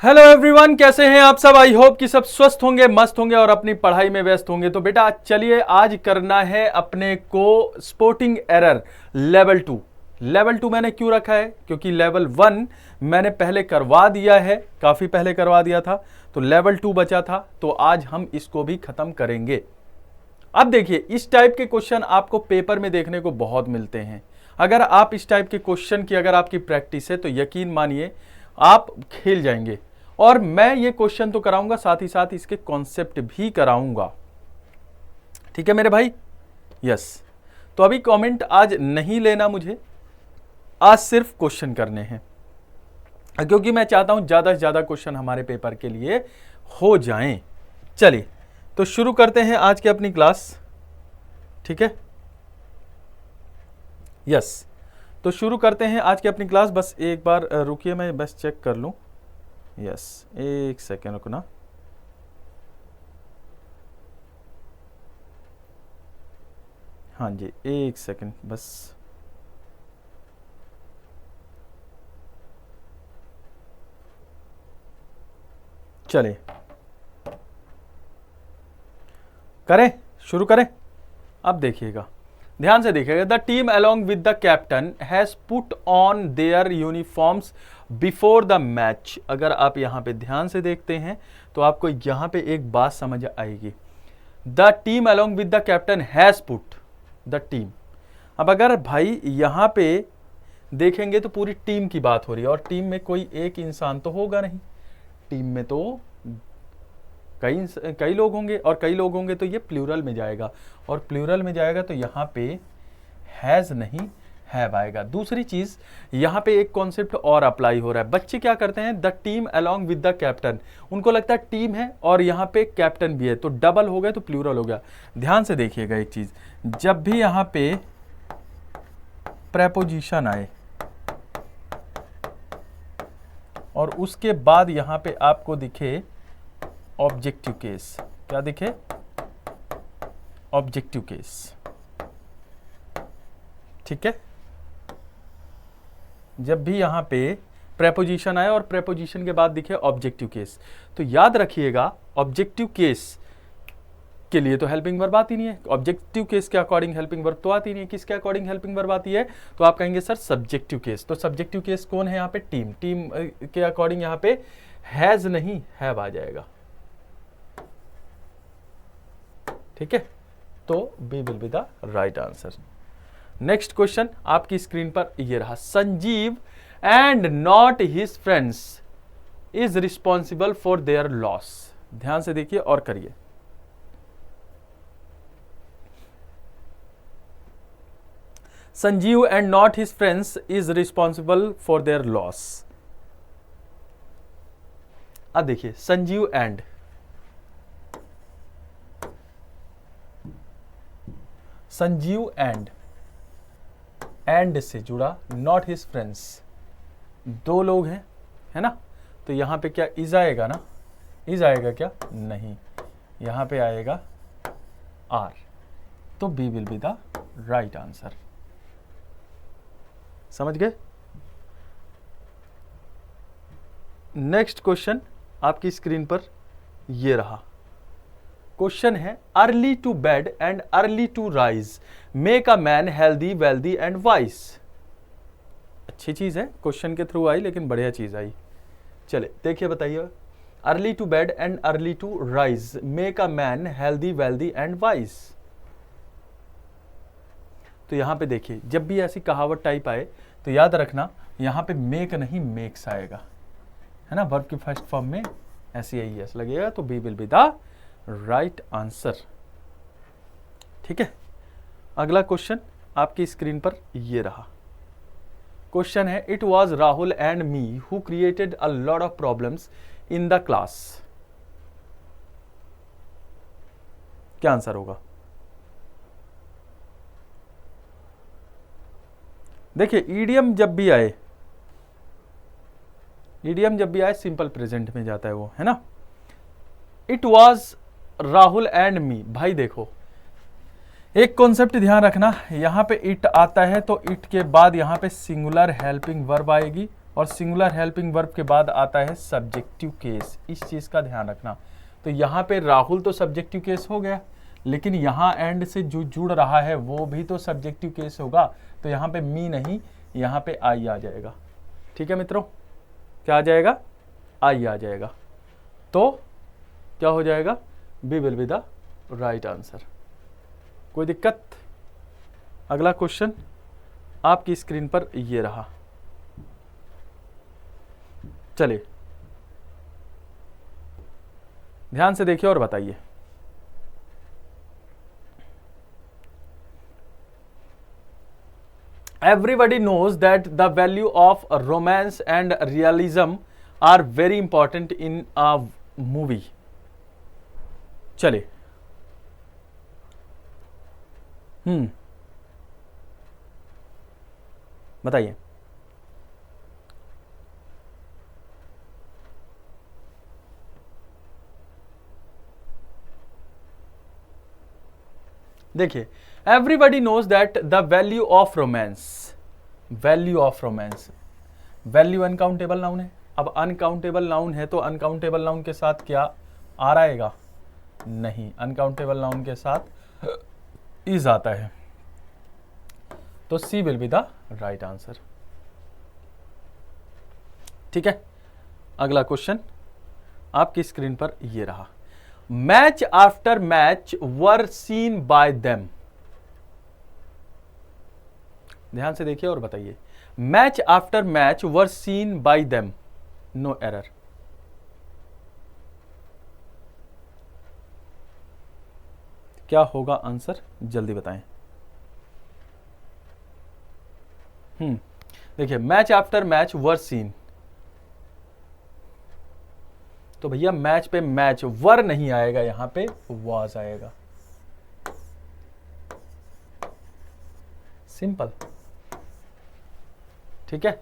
Hello everyone, कैसे हैं आप सब। आई होप कि सब स्वस्थ होंगे, मस्त होंगे और अपनी पढ़ाई में व्यस्त होंगे। तो बेटा चलिए आज करना है अपने को स्पोर्टिंग एरर लेवल 2। लेवल 2 मैंने क्यों रखा है, क्योंकि लेवल 1 मैंने पहले करवा दिया है, काफी पहले करवा दिया था, तो लेवल 2 बचा था, तो आज हम इसको भी खत्म करेंगे। अब देखिए, इस टाइप के क्वेश्चन आपको पेपर में देखने को बहुत मिलते हैं। अगर आप इस टाइप के क्वेश्चन की अगर आपकी प्रैक्टिस है तो यकीन मानिए आप खेल जाएंगे। और मैं ये क्वेश्चन तो कराऊंगा, साथ ही साथ इसके कॉन्सेप्ट भी कराऊंगा। ठीक है मेरे भाई, यस। तो अभी कमेंट आज नहीं लेना मुझे, आज सिर्फ क्वेश्चन करने हैं, क्योंकि मैं चाहता हूं ज्यादा से ज्यादा क्वेश्चन हमारे पेपर के लिए हो जाएं। चलिए तो शुरू करते हैं आज की अपनी क्लास। ठीक है, यस। तो शुरू करते हैं आज की अपनी क्लास। बस एक बार रुकिए, मैं बस चेक कर लूं। यस, एक सेकेंड रुकना। हाँ जी, एक सेकेंड बस। चलिए करें, शुरू करें। अब देखिएगा, ध्यान से देखिएगा। The team along with the captain has put on their uniforms before the match. अगर आप यहां पे ध्यान से देखते हैं तो आपको यहां पे एक बात समझ आएगी। The team along with the captain has put the team. अब अगर भाई यहां पे देखेंगे तो पूरी टीम की बात हो रही है, और टीम में कोई एक इंसान तो होगा नहीं, टीम में तो कई लोग होंगे, और कई लोग होंगे तो ये प्लूरल में जाएगा, और प्लूरल में जाएगा तो यहाँ पे हैज नहीं हैव आएगा। दूसरी चीज, यहाँ पे एक कॉन्सेप्ट और अप्लाई हो रहा है। बच्चे क्या करते हैं, the team along with the captain, उनको लगता है टीम है और यहाँ पे कैप्टन भी है, तो डबल हो गया तो प्लूरल हो गया। ध्यान से देखिएगा एक चीज, जब भी यहाँ पे प्रेपोजिशन आए और उसके बाद यहाँ पे आपको दिखे ऑब्जेक्टिव केस, क्या दिखे, ऑब्जेक्टिव केस। ठीक है, जब भी यहां पे प्रेपोजिशन आए और प्रेपोजिशन के बाद दिखे ऑब्जेक्टिव केस, तो याद रखिएगा ऑब्जेक्टिव केस के लिए तो हेल्पिंग वर्ब आती नहीं है। ऑब्जेक्टिव केस के अकॉर्डिंग हेल्पिंग वर्ब तो आती नहीं है। किसके अकॉर्डिंग हेल्पिंग वर्ब आती है, तो आप कहेंगे सर सब्जेक्टिव केस। तो सब्जेक्टिव केस कौन है यहाँ पे, टीम। टीम के अकॉर्डिंग यहाँ पे हैज नहीं हैव आ जाएगा। ठीक है, तो B will be the right answer. Next question आपकी स्क्रीन पर ये रहा। Sanjeev and not his friends is responsible for their loss. ध्यान से देखिए और करिए। Sanjeev and not his friends is responsible for their loss. अब देखिए, संजीव एंड से जुड़ा, नॉट हिज फ्रेंड्स, दो लोग हैं, है ना। तो यहां पे क्या इज आएगा ना, इज आएगा क्या, नहीं, यहां पे आएगा आर। तो B will be the right answer. समझ गए। नेक्स्ट क्वेश्चन आपकी स्क्रीन पर ये रहा। क्वेश्चन है, early to bed and early to rise make a man healthy wealthy and wise. अच्छी चीज है, क्वेश्चन के थ्रू आई लेकिन बढ़िया चीज आई। चले देखिए, बताइए। Early to bed and early to rise make a man healthy wealthy and wise. तो यहां पे देखिए, जब भी ऐसी कहावत टाइप आए तो याद रखना यहां पे मेक नहीं मेक्स आएगा, है ना। वर्ब की फर्स्ट फॉर्म में SEIS लगेगा, तो B will be the right answer. ठीक है, अगला क्वेश्चन आपकी स्क्रीन पर ये रहा। क्वेश्चन है, it was Rahul and me who created a lot of problems in the class. क्या आंसर होगा। देखिए, ईडियम जब भी आए, सिंपल प्रेजेंट में जाता है वो, है ना। It was Rahul and me, भाई देखो एक कॉन्सेप्ट ध्यान रखना, यहां पे इट आता है तो इट के बाद यहां पे सिंगुलर हेल्पिंग वर्ब आएगी, और सिंगुलर हेल्पिंग वर्ब के बाद आता है सब्जेक्टिव केस। इस चीज का ध्यान रखना। तो यहाँ पे राहुल तो सब्जेक्टिव केस हो गया, लेकिन यहाँ एंड से जो जुड़ रहा है वो भी तो सब्जेक्टिव केस होगा। तो यहाँ पे मी नहीं, यहाँ पे आई आ जाएगा। ठीक है मित्रों, क्या आ जाएगा? आई आ जाएगा। तो क्या हो जाएगा? B will be the right answer. कोई दिक्कत? अगला क्वेश्चन आपकी स्क्रीन पर ये रहा। चलिए ध्यान से देखिए और बताइए। Everybody knows that the value of romance and realism are very important in a movie. चलिए, बताइए। देखिए, everybody knows that the value of romance, value of romance, value uncountable noun है। अब अनकाउंटेबल नाउन है तो अनकाउंटेबल नाउन के साथ क्या आ रहेगा? नहीं, अनकाउंटेबल नाउन के साथ इज आता है। तो C will be the right answer. ठीक है, अगला क्वेश्चन आपकी स्क्रीन पर ये रहा। Match after match were seen by them. ध्यान से देखिए और बताइए। Match after match were seen by them, no error. क्या होगा आंसर? जल्दी बताएं। देखिए, match after match were seen, तो भैया मैच पे मैच, वर नहीं आएगा, यहां पे वाज आएगा। सिंपल। ठीक है,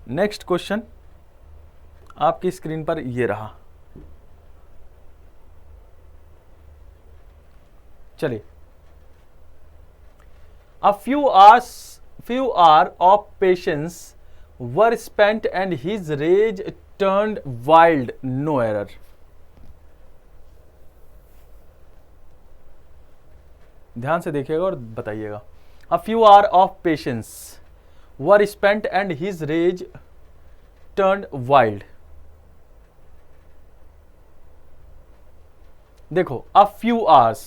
नेक्स्ट क्वेश्चन आपकी स्क्रीन पर ये रहा। चलिए, a few hour of patience were spent and his rage turned wild, no error। ध्यान से देखिएगा और बताइएगा। A few hours of patience were spent and his rage turned wild। देखो, a few hours,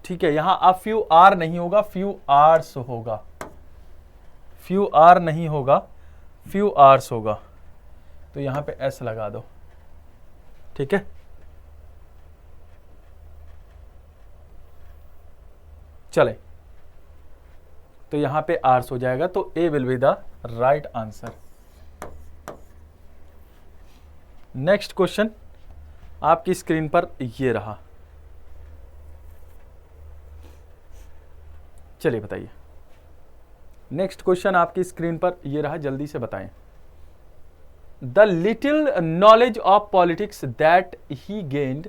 ठीक है, यहां a few hour नहीं होगा, few hours होगा। few hour नहीं होगा, few hours होगा। तो यहां पे एस लगा दो। ठीक है, चले, तो यहां पे आर्स हो जाएगा। तो A will be the right answer. Next question आपकी स्क्रीन पर ये रहा। चलिए बताइए। नेक्स्ट क्वेश्चन आपकी स्क्रीन पर ये रहा, जल्दी से बताएं। The little knowledge of politics that he gained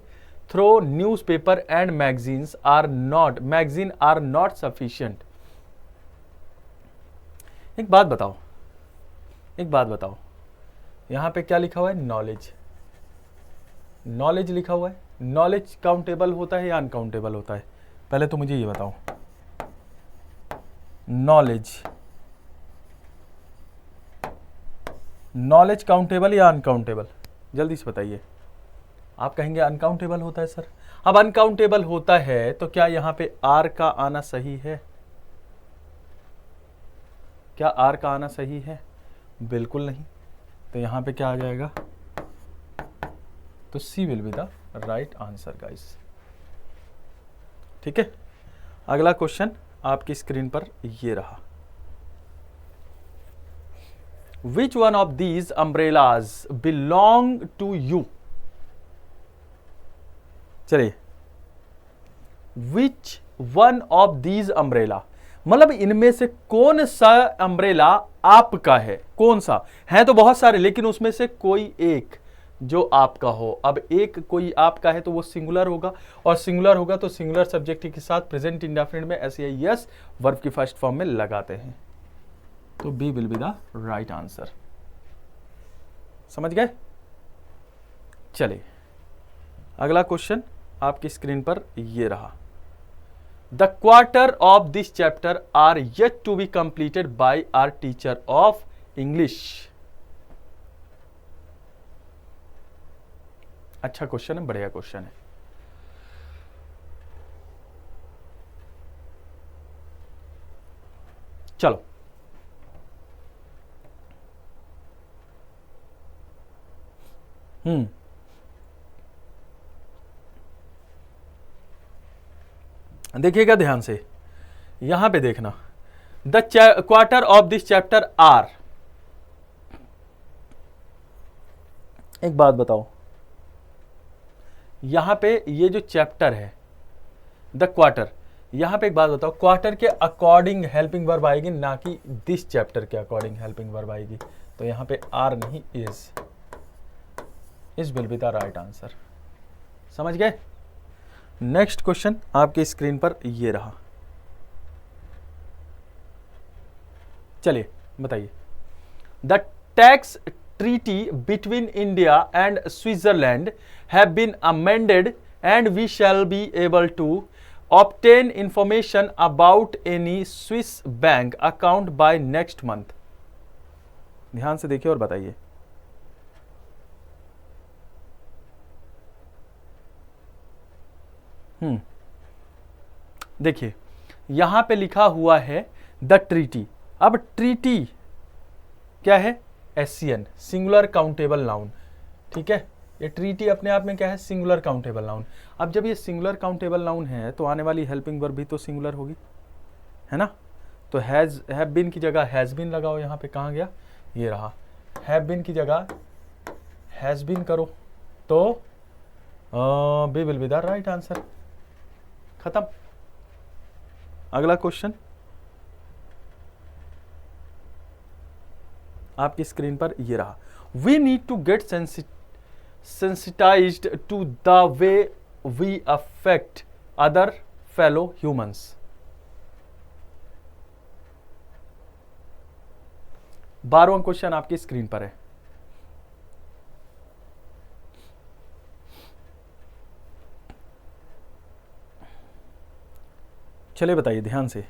through newspaper and magazines are not sufficient। एक बात बताओ, यहां पे क्या लिखा हुआ है? नॉलेज लिखा हुआ है। नॉलेज काउंटेबल होता है या अनकाउंटेबल होता है? पहले तो मुझे ये बताओ। नॉलेज काउंटेबल या अनकाउंटेबल? जल्दी से बताइए। आप कहेंगे अनकाउंटेबल होता है सर। अब अनकाउंटेबल होता है तो क्या यहां पे आर का आना सही है? क्या आर का आना सही है? बिल्कुल नहीं। तो यहां पे क्या आ जाएगा? तो C will be the right answer guys. ठीक है, अगला क्वेश्चन आपकी स्क्रीन पर ये रहा। Which one of these umbrellas belong to you? चलिए, which one of these umbrella, मतलब इनमें से कौन सा अम्ब्रेला आपका है? कौन सा है? तो बहुत सारे, लेकिन उसमें से कोई एक जो आपका हो। अब एक कोई आपका है तो वो सिंगुलर होगा, और सिंगुलर होगा तो सिंगुलर सब्जेक्ट के साथ प्रेजेंट इंडेफिनिट में एस या यस वर्ब की फर्स्ट फॉर्म में लगाते हैं। तो B will be the right answer. समझ गए? चलिए अगला क्वेश्चन आपकी स्क्रीन पर ये रहा। The quarter of this chapter are yet to be completed by our teacher of English. अच्छा क्वेश्चन है, बढ़िया क्वेश्चन है। चलो देखिएगा ध्यान से, यहां पे देखना। The quarter of this chapter are, एक बात बताओ, यहां पे ये जो चैप्टर है द क्वार्टर, यहां पे एक बात बताओ, क्वार्टर के अकॉर्डिंग हेल्पिंग वर्ब आएगी, ना कि दिस चैप्टर के अकॉर्डिंग हेल्पिंग वर्ब आएगी। तो यहां पे आर नहीं, is will be the right answer. समझ गए? नेक्स्ट क्वेश्चन आपके स्क्रीन पर ये रहा। चलिए बताइए। The tax treaty between India and Switzerland have been amended and we shall be able to obtain information about any Swiss bank account by next month। ध्यान से देखिए और बताइए। देखिए यहां पे लिखा हुआ है द ट्रीटी। अब ट्रीटी क्या है? SCN, singular countable noun. ठीक है, ये ट्रीटी अपने आप में क्या है? Singular countable noun. अब जब ये सिंगुलर काउंटेबल नाउन है तो आने वाली हेल्पिंग वर्ब भी तो सिंगुलर होगी, है ना? तो हैव बीन की जगह हैज बीन लगाओ। यहाँ पे कहाँ गया? ये रहा। हैव बीन की जगह हैज बीन करो तो B will be the right answer. खत्म। अगला क्वेश्चन आपकी स्क्रीन पर ये रहा। We need to get sensitized to the way we affect other fellow humans. बारहवां क्वेश्चन आपकी स्क्रीन पर है। चलिए बताइए ध्यान से,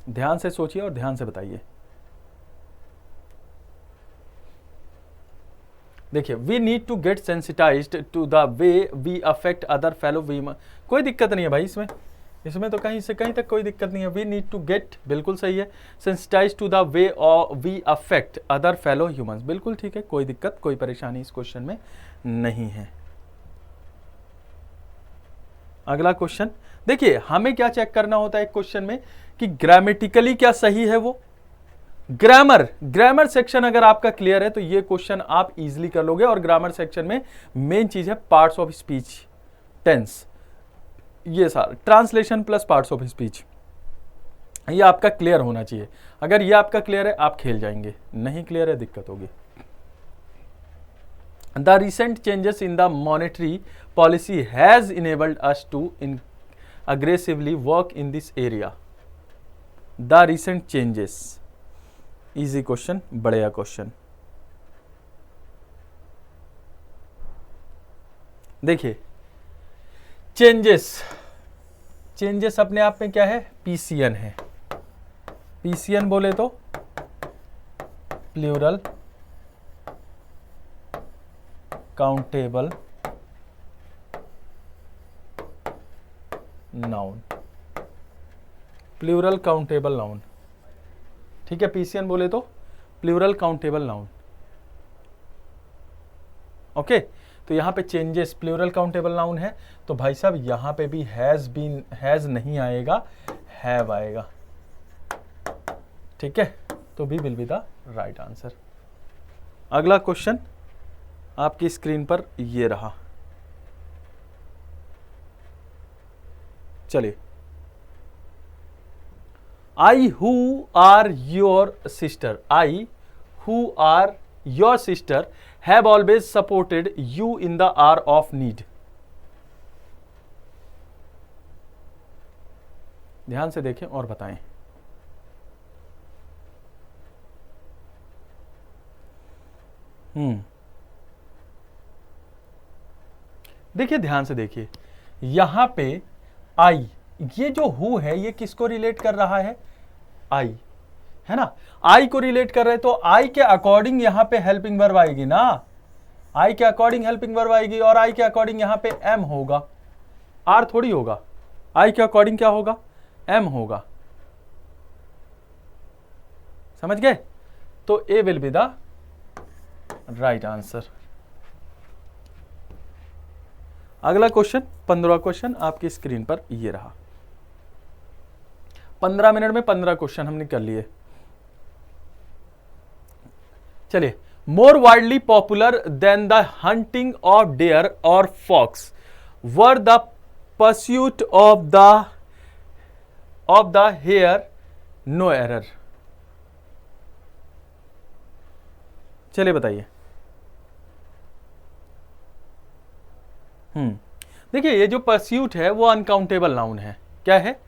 ध्यान से सोचिए और ध्यान से बताइए। देखिए, we need to get sensitized to the way we affect other fellow we. कोई दिक्कत नहीं है भाई इसमें, इसमें तो कहीं से कहीं तक कोई दिक्कत नहीं है। वी नीड टू गेट बिल्कुल सही है। Sensitize to the way we affect other fellow humans बिल्कुल ठीक है, कोई दिक्कत कोई परेशानी इस क्वेश्चन में नहीं है। अगला क्वेश्चन देखिए, हमें क्या चेक करना होता है एक क्वेश्चन में कि ग्रामेटिकली क्या सही है वो। ग्रामर सेक्शन अगर आपका क्लियर है तो ये क्वेश्चन आप इजीली कर लोगे। और ग्रामर सेक्शन में मेन चीज है पार्ट्स ऑफ स्पीच, टेंस, ये सारा translation plus parts of speech, ये आपका क्लियर होना चाहिए। अगर ये आपका क्लियर है आप खेल जाएंगे, नहीं क्लियर है दिक्कत होगी। The recent changes in the monetary policy has enabled us to aggressively work in this area. The recent changes, easy question, बढ़िया क्वेश्चन। देखिए चेंजेस अपने आप में क्या है? पीसीएन है। पीसीएन बोले तो plural countable noun, plural countable noun. ठीक है, पीसीएन बोले तो प्लूरल काउंटेबल नाउन। ओके, तो यहां पे चेंजेस प्लूरल काउंटेबल नाउन है, तो भाई साहब यहां पे भी हैज बीन, हैज नहीं आएगा, हैव आएगा। ठीक है, तो B will be the right answer. अगला क्वेश्चन आपकी स्क्रीन पर ये रहा। चलिए, I who are your sister, I who are your sister have always supported you in the hour of need. ध्यान से देखें और बताएं। देखिए ध्यान से देखिए, यहां पे आई, ये जो हु है ये किसको रिलेट कर रहा है? आई, है ना, आई को रिलेट कर रहे, तो आई के अकॉर्डिंग यहां पे हेल्पिंग वर्ब आएगी ना, आई के अकॉर्डिंग हेल्पिंग वर्ब आएगी, और आई के अकॉर्डिंग यहां पे एम होगा, आर थोड़ी होगा। आई के अकॉर्डिंग क्या होगा? एम होगा। समझ गए? तो A will be the right answer. अगला क्वेश्चन, 15वां क्वेश्चन आपकी स्क्रीन पर ये रहा। 15 मिनट में 15 क्वेश्चन हमने कर लिए। चलिए, more widely popular than the hunting of deer और fox were the pursuit of the hare, no error. चलिए बताइए। देखिए, ये जो परस्यूट है वो अनकाउंटेबल नाउन है। क्या है?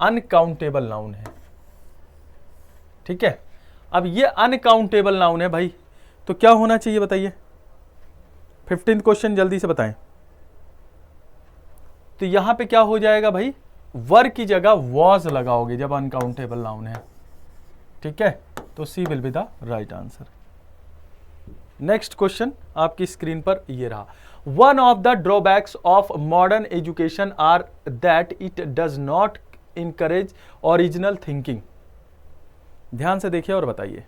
अनकाउंटेबल नाउन है। ठीक है, अब ये अनकाउंटेबल नाउन है भाई, तो क्या होना चाहिए बताइए? 15th क्वेश्चन जल्दी से बताएं। तो यहां पे क्या हो जाएगा भाई? वर की जगह वॉज लगाओगे जब अनकाउंटेबल नाउन है। ठीक है, तो C will be the right answer. Next question आपकी स्क्रीन पर ये रहा। One of the drawbacks of modern education are that it does not encourage original thinking. ध्यान से देखिए और बताइए।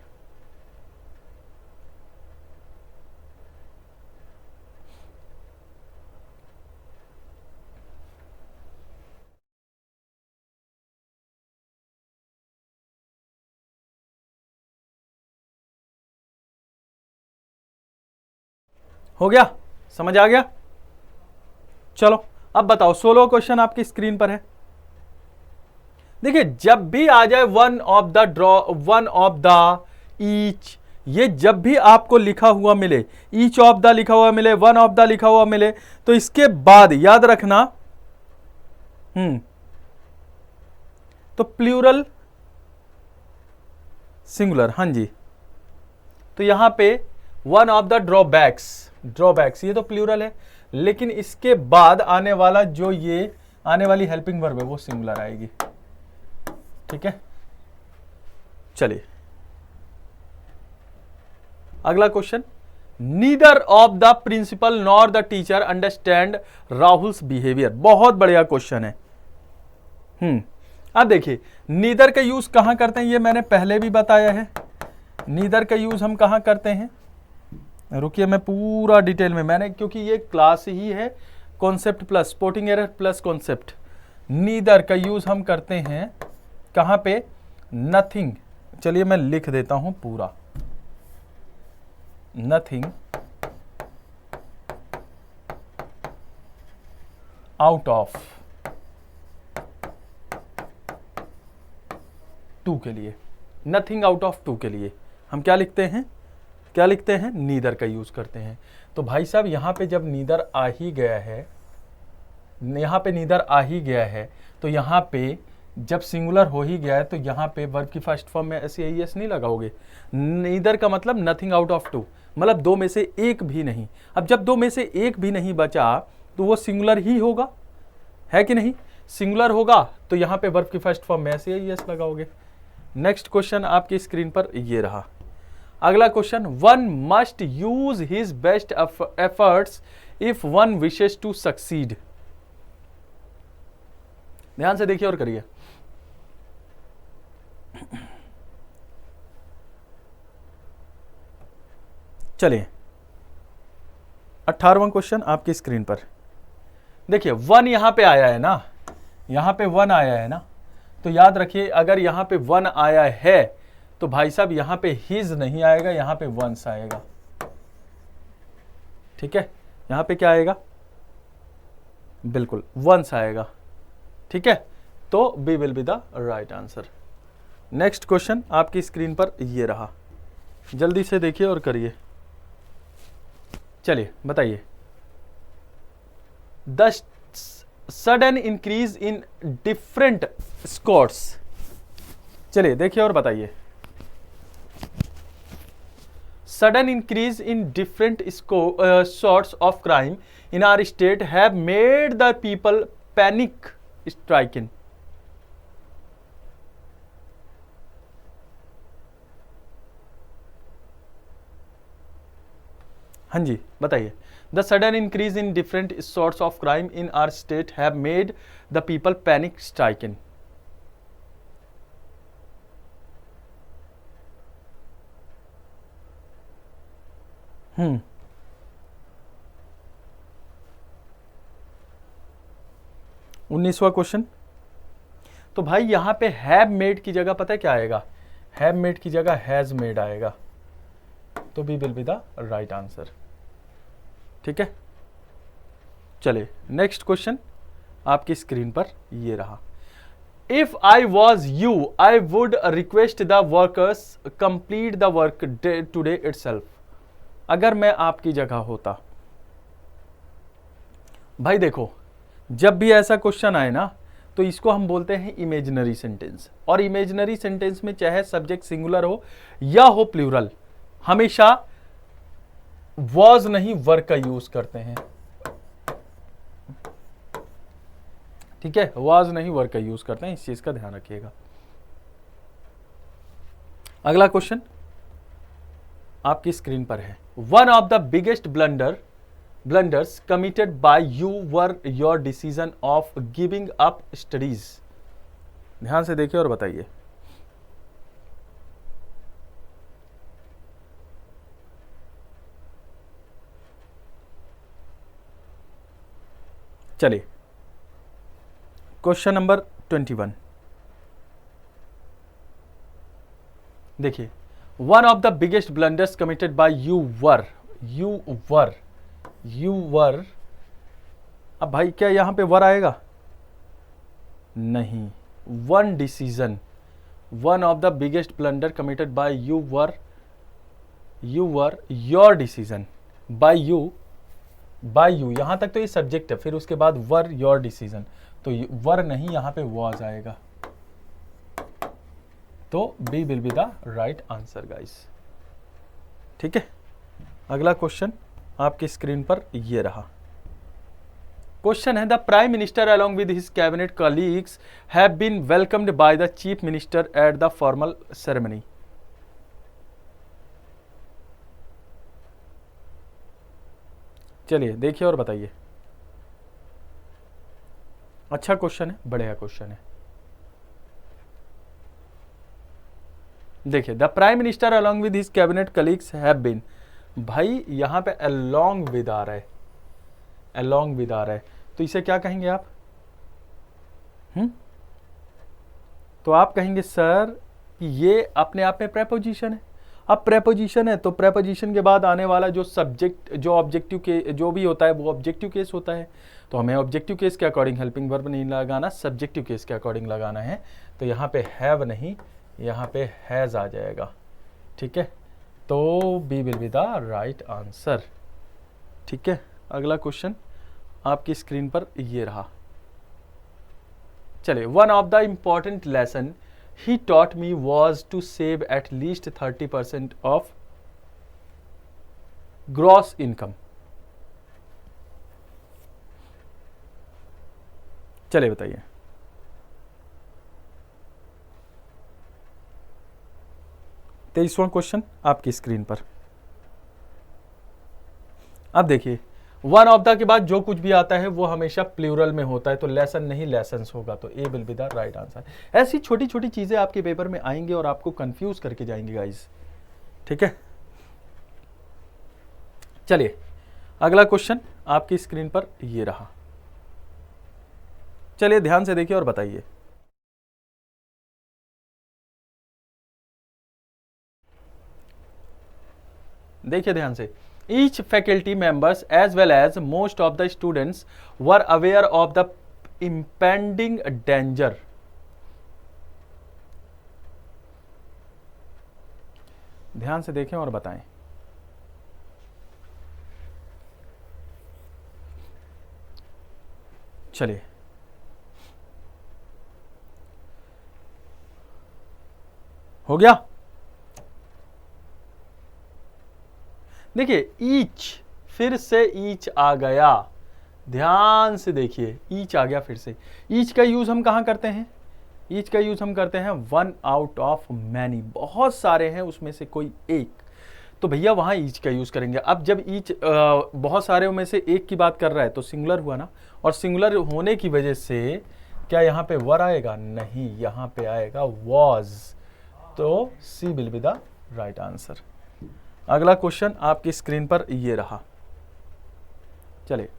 हो गया? समझ आ गया? चलो अब बताओ, 16वां क्वेश्चन आपकी स्क्रीन पर है। देखिए, जब भी आ जाए वन ऑफ द ईच, ये जब भी आपको लिखा हुआ मिले, ईच ऑफ द लिखा हुआ मिले, वन ऑफ द लिखा हुआ मिले, तो इसके बाद याद रखना तो प्लूरल सिंगुलर। हाँ जी, तो यहां पे वन ऑफ द ड्रॉबैक्स ये तो प्लूरल है, लेकिन इसके बाद आने वाला जो ये आने वाली हेल्पिंग वर्ब है वो सिंगुलर आएगी। ठीक है, चलिए अगला question. Neither of the principal nor the teacher understand Rahul's behaviour. बहुत बढ़िया क्वेश्चन है। अब देखिए, नीदर का यूज कहां करते हैं ये मैंने पहले भी बताया है। नीदर का यूज हम कहां करते हैं? रुकिए, मैं पूरा डिटेल में, मैंने, क्योंकि ये क्लास ही है concept plus sporting error plus concept. Neither का यूज हम करते हैं कहां पे? नथिंग। चलिए मैं लिख देता हूं पूरा। नथिंग आउट ऑफ टू के लिए, नथिंग आउट ऑफ टू के लिए हम क्या लिखते हैं? क्या लिखते हैं? नीदर का यूज करते हैं। तो भाई साहब, यहां पे जब नीदर आ ही गया है, यहां पे नीदर आ ही गया है, तो यहां पे जब सिंगुलर हो ही गया है, तो यहां पे वर्ब की फर्स्ट फॉर्म में एस नहीं लगाओगे। नीदर का मतलब नथिंग आउट ऑफ टू, मतलब दो में से एक भी नहीं। अब जब दो में से एक भी नहीं बचा तो वो सिंगुलर ही होगा, है कि नहीं? सिंगुलर होगा तो यहां पे वर्ब की फर्स्ट फॉर्म में एस लगाओगे। नेक्स्ट क्वेश्चन आपकी स्क्रीन पर ये रहा। अगला question, one must use his best efforts if one wishes to succeed. ध्यान से देखिए और करिए। चलिए 18वां क्वेश्चन आपकी स्क्रीन पर देखिए। वन यहां पे आया है ना, यहां पे वन आया है ना, तो याद रखिए अगर यहां पे वन आया है तो भाई साहब यहां पे हिज नहीं आएगा, यहां पे वंस आएगा। ठीक है, यहां पे क्या आएगा? बिल्कुल वंस आएगा। ठीक है, तो B will be the right answer. Next question आपकी स्क्रीन पर ये रहा, जल्दी से देखिए और करिए। चलिए बताइए। Sudden increase in different sorts. चलिए देखिए और बताइए। Sudden increase in different sorts of crime in our state have made the people panic stricken। हाँ जी बताइए। The sudden increase in different sorts of crime in our state have made the people panic stricken। 19वां question. तो भाई यहां पे have made की जगह पता है क्या आएगा? हैव मेड की जगह हैज मेड आएगा, तो B will be the right answer. ठीक है, चलिए नेक्स्ट क्वेश्चन आपकी स्क्रीन पर ये रहा। If I was you I would request the workers complete the work today itself. अगर मैं आपकी जगह होता, भाई देखो जब भी ऐसा क्वेश्चन आए ना तो इसको हम बोलते हैं इमेजिनरी सेंटेंस। और इमेजिनरी सेंटेंस में चाहे सब्जेक्ट सिंगुलर हो या हो प्लूरल, हमेशा वॉज नहीं वर्क का यूज करते हैं। ठीक है, वॉज नहीं वर्क का यूज करते हैं, इस चीज का ध्यान रखिएगा। अगला क्वेश्चन आपकी स्क्रीन पर है। One of the biggest blunders committed by you were your decision of giving up studies। ध्यान से देखिए और बताइए। चलिए क्वेश्चन नंबर 21 देखिए। One of the biggest blunders committed by you were. अब भाई क्या यहां पे वर आएगा? नहीं, one decision. One of the biggest blunder committed by you were your decision. By you यहां तक तो ये सब्जेक्ट है, फिर उसके बाद वर योर डिसीजन, तो वर नहीं, यहां पे वॉज आएगा, तो B will be the right answer guys. ठीक है, अगला क्वेश्चन आपकी स्क्रीन पर ये रहा। क्वेश्चन है the prime minister along with his cabinet colleagues have been welcomed by the chief minister at the formal ceremony. चलिए देखिए और बताइए। अच्छा क्वेश्चन है, बढ़िया क्वेश्चन है। देखिए the prime minister along with his cabinet colleagues have been, भाई यहां पे अलोंग विद आ रहा है, अलोंग विद आ रहा है, तो इसे क्या कहेंगे आप? तो आप कहेंगे सर कि ये अपने आप में प्रेपोजिशन है। अब प्रेपोजिशन है तो प्रेपोजिशन के बाद आने वाला जो सब्जेक्ट, जो ऑब्जेक्टिव के जो भी होता है वो ऑब्जेक्टिव केस होता है, तो हमें ऑब्जेक्टिव केस के अकॉर्डिंग हेल्पिंग वर्ब नहीं लगाना, सब्जेक्टिव केस के अकॉर्डिंग लगाना है। तो यहाँ पे हैव नहीं, यहाँ पे हैज आ जाएगा। ठीक है, तो B will be the right answer. ठीक है, अगला क्वेश्चन आपकी स्क्रीन पर ये रहा। चलिए, one of the important lesson he taught me was to save at least 30% of gross income। चलिए बताइए। तेईसवां क्वेश्चन आपकी स्क्रीन पर। अब देखिए, वन ऑफ द के बाद जो कुछ भी आता है वो हमेशा प्लूरल में होता है, तो लेसन नहीं लेसन्स होगा, तो A will be the right answer. ऐसी छोटी छोटी चीजें आपके पेपर में आएंगे और आपको कंफ्यूज करके जाएंगे गाइस। ठीक है, चलिए अगला क्वेश्चन आपकी स्क्रीन पर ये रहा। चलिए ध्यान से देखिए और बताइए। देखिए ध्यान से। Each faculty members as well as most of the students were aware of the impending danger। ध्यान से देखें और बताएं। चलिए हो गया। देखिए ईच, फिर से ईच आ गया, ध्यान से देखिए ईच आ गया फिर से। ईच का यूज हम कहां करते हैं? ईच का यूज हम करते हैं वन आउट ऑफ मैनी, बहुत सारे हैं उसमें से कोई एक, तो भैया वहां ईच का यूज करेंगे। अब जब ईच बहुत सारे में से एक की बात कर रहा है तो सिंगुलर हुआ ना, और सिंगुलर होने की वजह से क्या यहाँ पे वर आएगा? नहीं, यहाँ पे आएगा वॉज, तो C will be the right answer. अगला क्वेश्चन आपकी स्क्रीन पर ये रहा, चलिए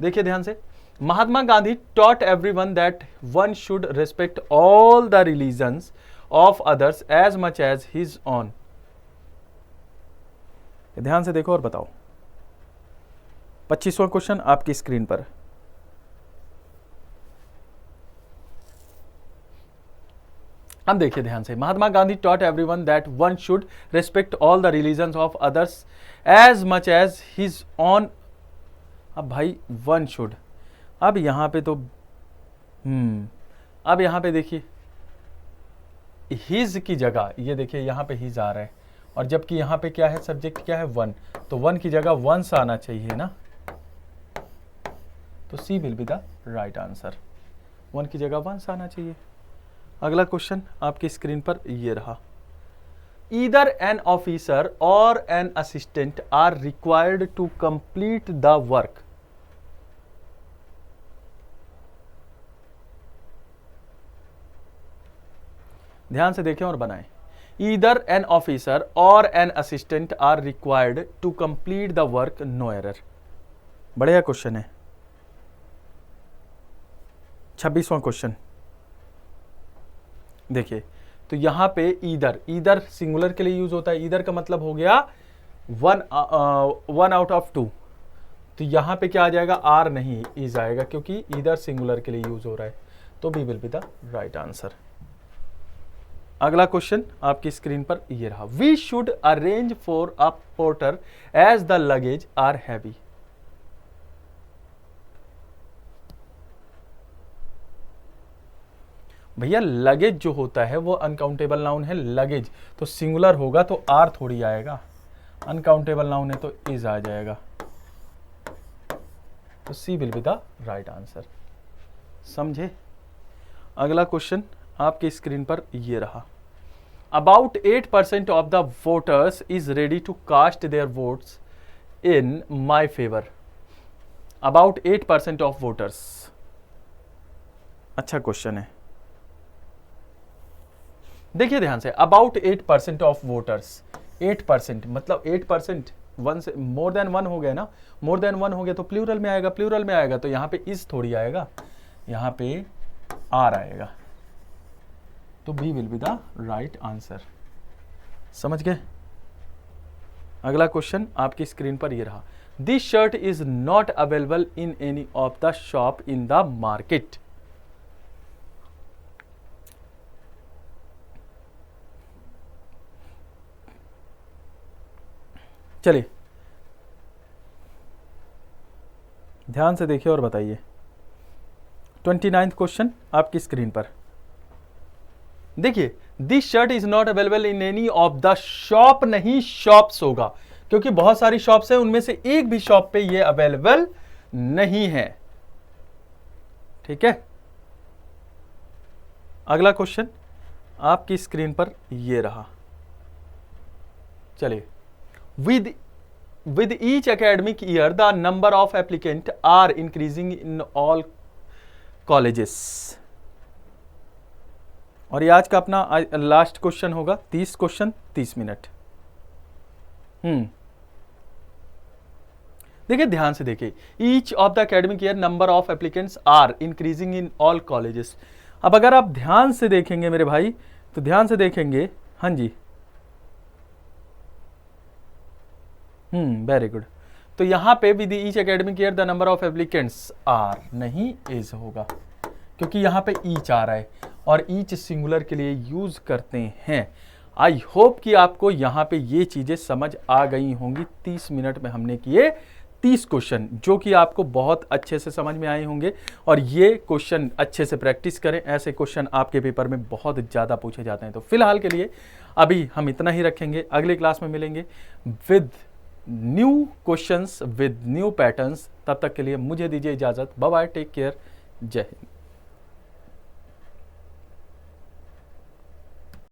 देखिए ध्यान से। Mahatma Gandhi taught everyone that one should respect all the religions of others as much as his own। ध्यान से देखो और बताओ। 25वां क्वेश्चन आपकी स्क्रीन पर। अब देखिए ध्यान से। Mahatma Gandhi taught everyone that one should respect all the religions of others as much as his own। अब भाई वन शुड, अब यहां पे तो अब यहां पे देखिए हिज की जगह, ये देखिए यहां पे हिज आ रहा है, और जबकि यहां पे क्या है? सब्जेक्ट क्या है? वन, तो वन की जगह वंस आना चाहिए ना, तो C will be the right answer. One की जगह वंस आना चाहिए। अगला क्वेश्चन आपकी स्क्रीन पर ये रहा। Either an officer or an assistant are required to complete the work। ध्यान से देखें और बनाएं। Either an officer or an assistant are required to complete the work, no error। बढ़िया क्वेश्चन है। 26वां क्वेश्चन देखिए, तो यहां पे ईदर सिंगुलर के लिए यूज होता है। ईदर का मतलब हो गया वन आउट ऑफ टू, तो यहां पे क्या आ जाएगा? आर नहीं, इज आएगा, क्योंकि ईदर सिंगुलर के लिए यूज हो रहा है, तो B will be the right answer. अगला क्वेश्चन आपकी स्क्रीन पर ये रहा। We should arrange for a porter as the luggage are heavy. भैया लगेज जो होता है वो अनकाउंटेबल नाउन है, लगेज तो सिंगुलर होगा तो आर थोड़ी आएगा, अनकाउंटेबल नाउन है तो इज आ जाएगा, तो C will be the right answer. समझे? अगला क्वेश्चन आपकी स्क्रीन पर ये रहा। About 8% of the voters is ready to cast their votes in my favour. About 8% of voters, अच्छा क्वेश्चन है। देखिए ध्यान से, अबाउट 8% ऑफ वोटर्स, 8% मतलब 8% वन से मोर देन वन हो गया ना, मोर देन वन हो गया तो प्लूरल में आएगा, प्लूरल में आएगा तो यहां पे इज थोड़ी आएगा, यहां पे आर आएगा, तो B will be the right answer. समझ गए? अगला क्वेश्चन आपकी स्क्रीन पर ये रहा। This shirt is not available in any of the shop in the market. चलिए ध्यान से देखिए और बताइए। 29वां क्वेश्चन आपकी स्क्रीन पर देखिए। This shirt is not available in any of the shop, नहीं शॉप्स होगा, क्योंकि बहुत सारी शॉप्स हैं, उनमें से एक भी शॉप पे ये अवेलेबल नहीं है। ठीक है? अगला क्वेश्चन आपकी स्क्रीन पर ये रहा। चलिए, with each academic year the number of applicants are increasing in all colleges। और ये आज का अपना लास्ट क्वेश्चन होगा, 30 क्वेश्चन 30 मिनट। देखिए ध्यान से देखिए, each of the academic year number of applicants are increasing in all colleges. अब अगर आप ध्यान से देखेंगे मेरे भाई, तो ध्यान से देखेंगे, हाँ जी, वेरी गुड। तो यहां पे with each academic year the number of applicants are, नहीं इज होगा, क्योंकि यहां पे ईच आ रहा है और ईच सिंगुलर के लिए यूज करते हैं। आई होप कि आपको यहां पे ये चीजें समझ आ गई होंगी। 30 मिनट में हमने किए 30 क्वेश्चन जो कि आपको बहुत अच्छे से समझ में आए होंगे, और ये क्वेश्चन अच्छे से प्रैक्टिस करें। ऐसे क्वेश्चन आपके पेपर में बहुत ज़्यादा पूछे जाते हैं। तो फिलहाल के लिए अभी हम इतना ही रखेंगे, अगले क्लास में मिलेंगे with new questions, with new patterns. तब तक के लिए मुझे दीजिए इजाज़त। बाय बाय, टेक केयर, जय हिंद।